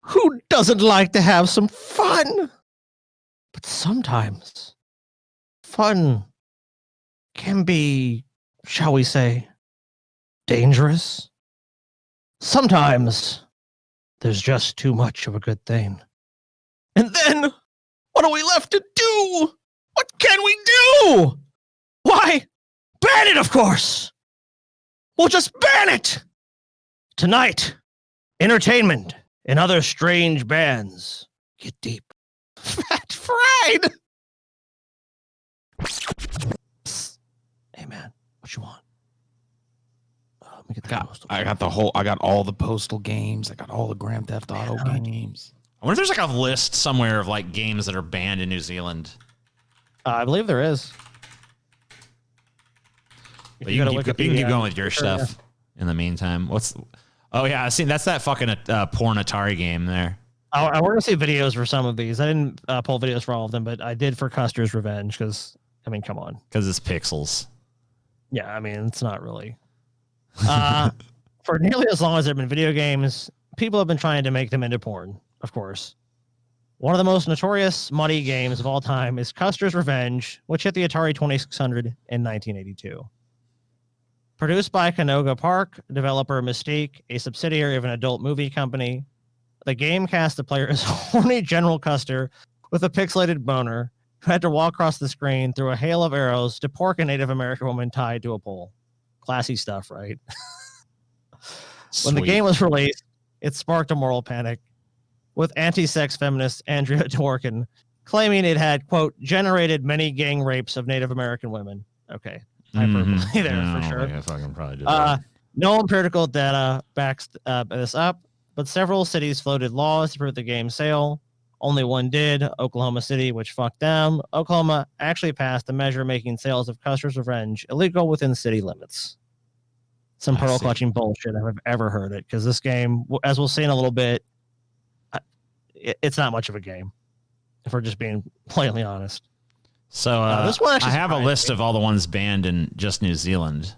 Who doesn't like to have some fun? But sometimes fun can be, shall we say, dangerous. Sometimes there's just too much of a good thing. And then, what are we left to do? What can we do? Why, ban it, of course. We'll just ban it. Tonight, entertainment and other strange bands get deep. Fat fried. Hey man, what you want? Let me get the I got all the Postal games. I got all the Grand Theft Auto games. I wonder if there's like a list somewhere of like games that are banned in New Zealand. I believe there is. But you can keep going with your stuff in the meantime. Oh yeah, I seen that's that fucking porn Atari game there. I want to see videos for some of these. I didn't pull videos for all of them, but I did for Custer's Revenge because, I mean, come on. Because it's pixels. Yeah, I mean, it's not really. For nearly as long as there have been video games, people have been trying to make them into porn, of course. One of the most notorious muddy games of all time is Custer's Revenge, which hit the Atari 2600 in 1982. Produced by Canoga Park, developer Mystique, a subsidiary of an adult movie company, the game cast the player as horny General Custer with a pixelated boner who had to walk across the screen through a hail of arrows to pork a Native American woman tied to a pole. Classy stuff, right? When the game was released, it sparked a moral panic, with anti-sex feminist Andrea Dworkin claiming it had, quote, generated many gang rapes of Native American women. Okay. Hyperbole there for sure. I fucking probably did that. No empirical data backs this up, but several cities floated laws to prevent the game's sale. Only one did, Oklahoma City, which fucked them. Oklahoma actually passed a measure making sales of Custer's Revenge illegal within city limits. Some pearl clutching bullshit if I've ever heard it, because this game, as we'll see in a little bit, it's not much of a game, if we're just being plainly honest. So this one I have a list of all the ones banned in just New Zealand.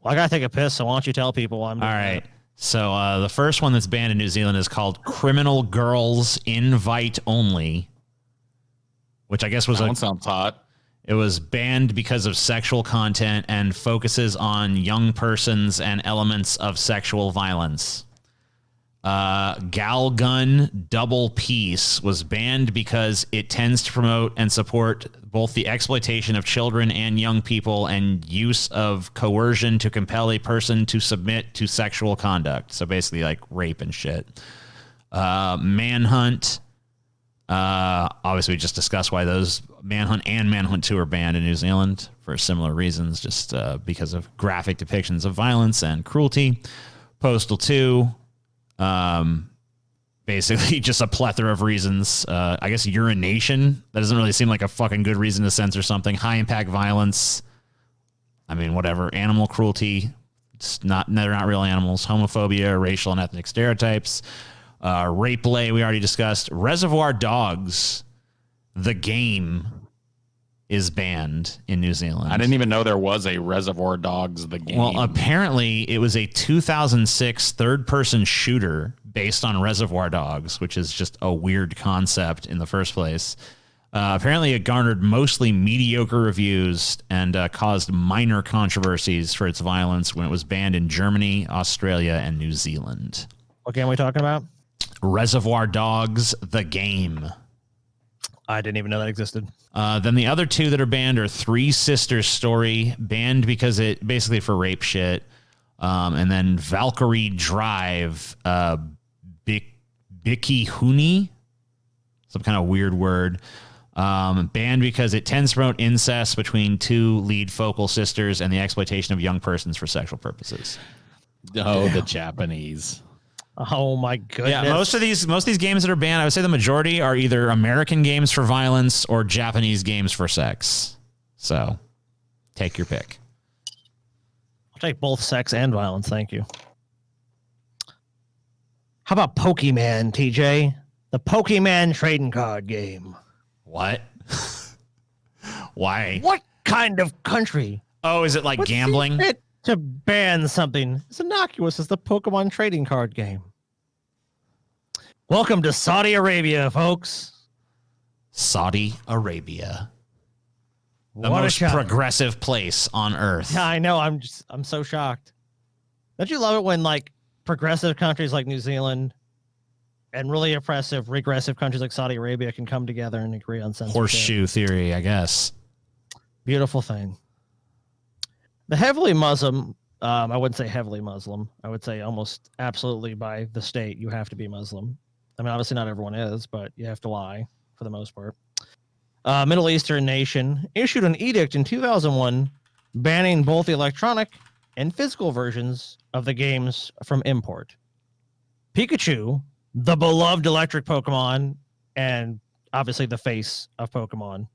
Well, I gotta take a piss, so why don't you tell people why I'm doing that? So the first one that's banned in New Zealand is called Criminal Girls Invite Only, which I guess was that sounds hot. It was banned because of sexual content and focuses on young persons and elements of sexual violence. Gal Gun Double Peace was banned because it tends to promote and support both the exploitation of children and young people and use of coercion to compel a person to submit to sexual conduct. So basically like rape and shit. Manhunt. Obviously we just discussed why those Manhunt and Manhunt 2 are banned in New Zealand for similar reasons, just because of graphic depictions of violence and cruelty. Postal 2. Basically just a plethora of reasons. I guess urination. That doesn't really seem like a fucking good reason to censor something. High impact violence. I mean, whatever. Animal cruelty. They're not real animals. Homophobia, racial and ethnic stereotypes. Rape play, we already discussed. Reservoir Dogs, the game, is banned in New Zealand. I didn't even know there was a Reservoir Dogs, the game. Well, apparently it was a 2006 third-person shooter based on Reservoir Dogs, which is just a weird concept in the first place. Apparently it garnered mostly mediocre reviews and caused minor controversies for its violence when it was banned in Germany, Australia, and New Zealand. What game are we talking about? Reservoir Dogs, the game. I didn't even know that existed. Then the other two that are banned are Three Sisters Story, banned because it basically for rape shit. And then Valkyrie Drive, Bikihuni, some kind of weird word. Banned because it tends to promote incest between two lead focal sisters and the exploitation of young persons for sexual purposes. Oh, the Japanese. Oh my goodness. Yeah, most of these games that are banned, I would say the majority are either American games for violence or Japanese games for sex. So, take your pick. I'll take both sex and violence, thank you. How about Pokemon, TJ? The Pokemon trading card game. What? Why? What kind of country? Oh, is it like gambling? Fit to ban something as innocuous as the Pokemon trading card game. Welcome to Saudi Arabia, folks. Saudi Arabia. The What a most shock. progressive place on earth. Yeah, I know. I'm so shocked. Don't you love it when like progressive countries like New Zealand and really oppressive, regressive countries like Saudi Arabia can come together and agree on censorship? Horseshoe theory, I guess. Beautiful thing. The heavily Muslim, I wouldn't say heavily Muslim. I would say almost absolutely by the state, you have to be Muslim. I mean, obviously not everyone is, but you have to lie for the most part. Middle Eastern nation issued an edict in 2001 banning both the electronic and physical versions of the games from import. Pikachu, the beloved electric Pokemon, and obviously the face of Pokemon,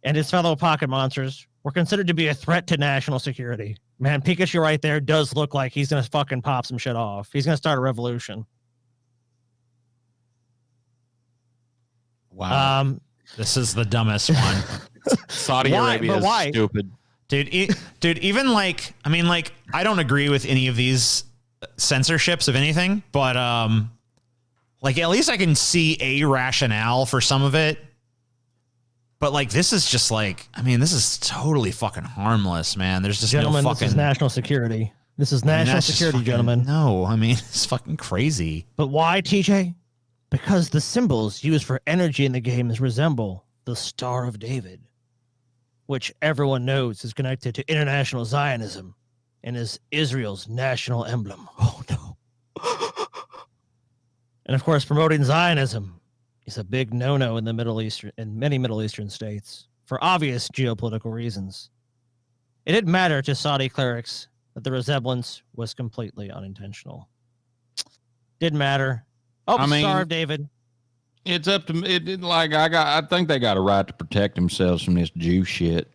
and his fellow pocket monsters were considered to be a threat to national security. Man, Pikachu right there does look like he's going to fucking pop some shit off. He's going to start a revolution. Wow. This is the dumbest one. Saudi Why? Arabia But is why? stupid. Dude, even like, I mean, like, I don't agree with any of these censorships of anything, but like, at least I can see a rationale for some of it. But like, this is just like, I mean, this is totally fucking harmless, man. There's just Gentlemen, no fucking this is national security. This is national that's just security, fucking- gentlemen. No, I mean, it's fucking crazy. But why, TJ? Because the symbols used for energy in the games resemble the Star of David, which everyone knows is connected to international Zionism and is Israel's national emblem. Oh, no. And of course, promoting Zionism is a big no-no in the Middle East, in many Middle Eastern states, for obvious geopolitical reasons. It didn't matter to Saudi clerics that the resemblance was completely unintentional. Didn't matter. Oh, I mean- Star of David. It's up to me. I think they got a right to protect themselves from this Jew shit.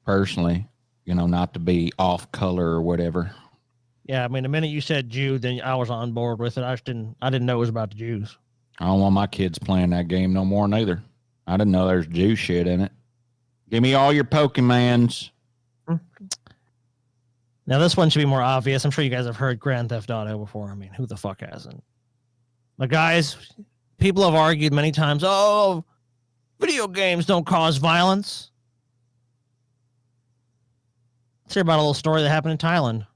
Personally, not to be off color or whatever. Yeah, I mean, the minute you said Jew, then I was on board with it. I didn't know it was about the Jews. I don't want my kids playing that game no more neither. I didn't know there's Jew shit in it. Give me all your Pokemons. Now, this one should be more obvious. I'm sure you guys have heard Grand Theft Auto before. I mean, who the fuck hasn't? But guys, people have argued many times, oh, video games don't cause violence. Let's hear about a little story that happened in Thailand.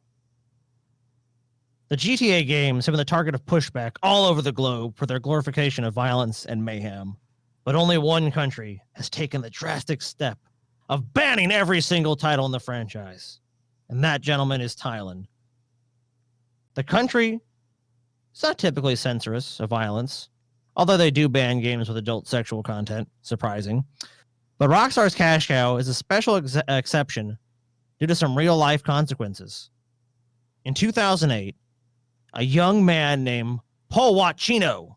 The GTA games have been the target of pushback all over the globe for their glorification of violence and mayhem. But only one country has taken the drastic step of banning every single title in the franchise. And that, gentleman, is Thailand. The country is not typically censorious of violence, although they do ban games with adult sexual content. Surprising. But Rockstar's cash cow is a special exception due to some real-life consequences. In 2008, a young man named Paul Wachino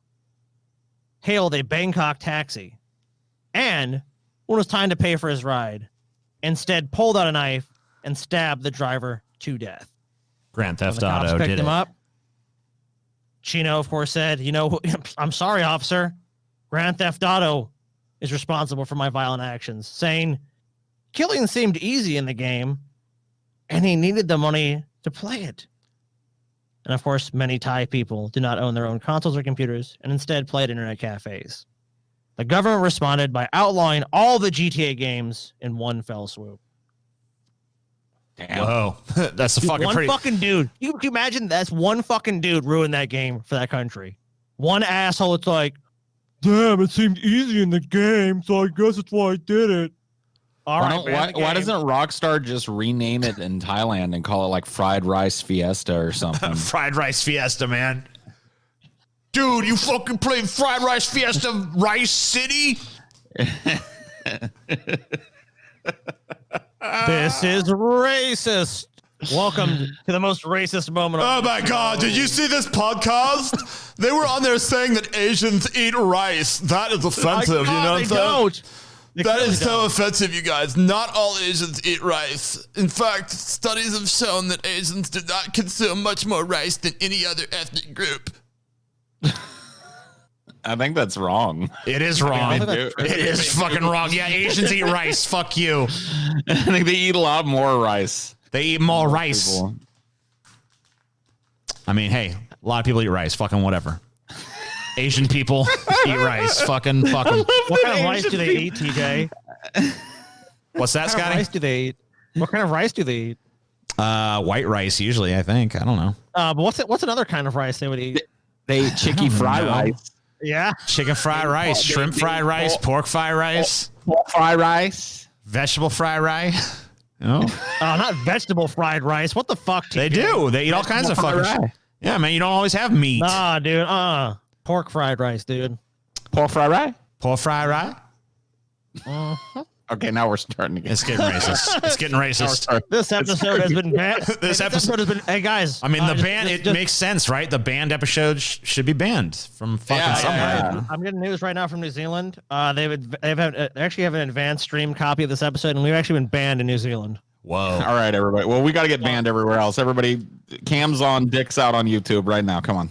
hailed a Bangkok taxi, and when it was time to pay for his ride, instead pulled out a knife and stabbed the driver to death. Grand When Theft the cops Auto picked did him it. up, Chino, of course, said, I'm sorry, officer. Grand Theft Auto is responsible for my violent actions, saying killing seemed easy in the game, and he needed the money to play it. And of course, many Thai people do not own their own consoles or computers and instead play at internet cafes. The government responded by outlawing all the GTA games in one fell swoop. Damn. Whoa, that's a Dude, fucking one pretty. fucking dude. You imagine that's one fucking dude ruined that game for that country. One asshole. It's like, damn, it seemed easy in the game, so I guess that's why I did it. All Why, right, don't- ban why, the why game. doesn't Rockstar just rename it in Thailand and call it like Fried Rice Fiesta or something? Fried Rice Fiesta, man. Dude, you fucking played Fried Rice Fiesta Rice City? This is racist. Welcome to the most racist moment. Oh my God, did you see this podcast? They were on there saying that Asians eat rice. That is offensive, you know what I'm saying? Don't. They That clearly is so don't. offensive, you guys. Not all Asians eat rice. In fact, studies have shown that Asians do not consume much more rice than any other ethnic group. I think that's wrong. It is wrong. think that's It is fucking wrong. Yeah, Asians eat rice. Fuck you. I think they eat a lot more rice. They eat more rice. People. I mean, hey, a lot of people eat rice. Fucking whatever. Asian people eat rice. Fucking fuck 'em. What kind of rice do they eat, TJ? What's that, What kind of Scotty? rice do they eat? What kind of rice do they eat? White rice usually, I think. I don't know. But what's another kind of rice they would eat? They eat chicky fried know. rice. Yeah. Chicken fried rice, shrimp fried rice, pork fried rice, Fried rice. vegetable fried rice. No, Not vegetable fried rice. What the fuck? they TJ? do. They eat all kinds of fucking shit. Yeah, man, you don't always have meat. Nah, dude. Pork fried rice, dude. Pork fried rice. Pork fried rice. Okay, now we're starting to get. It's getting racist. It's getting racist. This episode has been banned. This episode has been. Hey guys. I mean, the just- ban. just- It makes sense, right? The banned episode should be banned from fucking Yeah, somewhere. yeah. I'm getting news right now from New Zealand. They actually have an advanced stream copy of this episode, and we've actually been banned in New Zealand. Whoa. All right, everybody. Well, we got to get banned everywhere else. Everybody, cams on, dicks out on YouTube right now. Come on.